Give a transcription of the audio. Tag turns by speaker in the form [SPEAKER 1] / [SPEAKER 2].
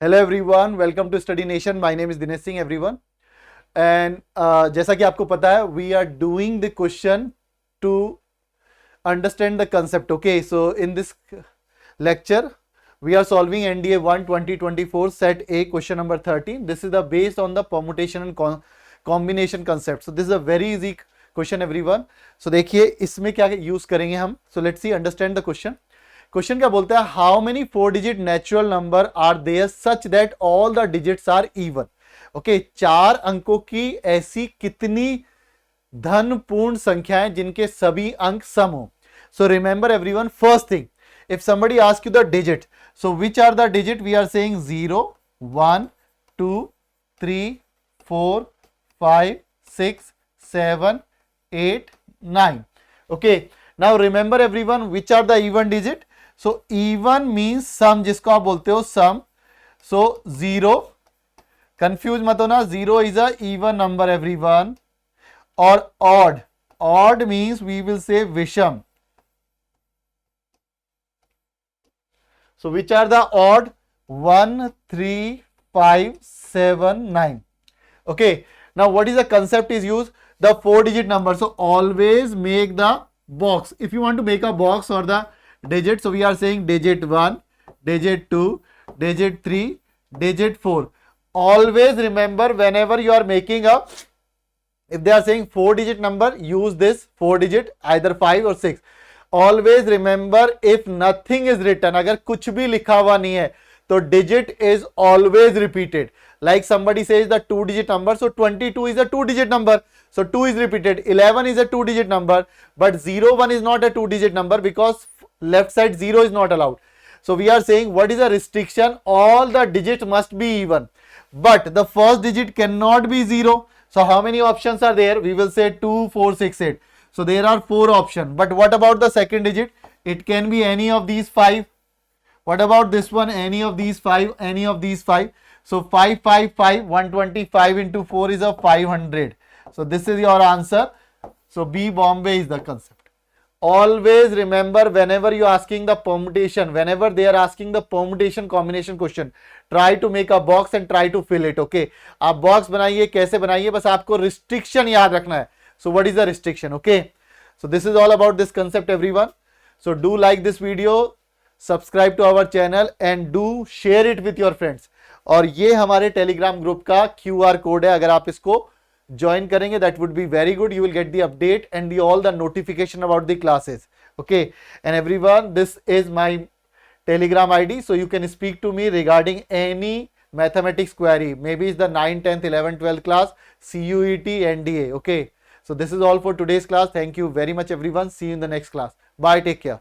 [SPEAKER 1] Hello everyone, welcome to Study Nation. My name is Dinesh Singh everyone. And जैसा कि आपको पता है, we are doing the question to understand the concept. Okay, so in this lecture we are solving NDA 1 2024 set A question number 13. This is the based on the permutation and combination concept. So this is a very easy question everyone. So देखिए इसमें क्या use करेंगे हम. So let's see, understand the question. Question क्या बोलता है, how many 4 digit natural number are there such that all the digits are even. Okay, 4 अंकों की ऐसी कितनी धन पूर्ण संख्याएं जिनके सभी अंक सम हो. So remember everyone, first thing, if somebody asks you the digit, so which are the digit? We are saying 0 1 2 3 4 5 6 7 8 9. Okay, now remember everyone, which are the even digit? So even means sum, जिसको आप बोलते हो sum. So 0, confuse मत होना, 0 is a even number everyone. और odd means we will say विषम. So which are the odd? 1 3 5 7 9. Okay, now what is the concept is used? The 4 digit number. So always make the box. If you want to make a box or the digit, so we are saying digit 1, digit 2, digit 3, digit 4. Always remember, whenever you are making a, if they are saying 4 digit number, use this 4 digit, either 5 or 6. Always remember, if nothing is written, अगर कुछ भी लिखा हुआ नहीं है तो digit is always repeated. Like somebody says the 2 digit number, so 22 is a 2 digit number, so 2 is repeated. 11 is a 2 digit number, but 01 is not a 2 digit number because left side 0 is not allowed. So we are saying, what is a restriction? All the digits must be even, but the first digit cannot be 0. So how many options are there? We will say 2 4 6 8. So there are 4 options, but what about the second digit? It can be any of these 5. What about this one? Any of these 5, any of these 5. So 555, 125 into 4 is a 500. So this is your answer. So B, Bombay is the concept. Always remember, whenever you are asking the permutation, whenever they are asking the permutation combination question, try to make a box and try to fill it. Okay, आप box बनाइए, कैसे बनाइए, बस आपको restriction याद रखना है. So what is the restriction? Okay, so this is all about this concept everyone. So do like this video, subscribe to our channel and do share it with your friends. और ये हमारे Telegram group का QR code है, अगर आप इसको join करेंगे that would be very good. You will get the update and all the notification about the classes. Okay, and everyone, this is my Telegram ID, so you can speak to me regarding any mathematics query. Maybe it's the 9th, 10th, 11th, 12th class, CUET, NDA. Okay, so this is all for today's class. Thank you very much everyone. See you in the next class. Bye, take care.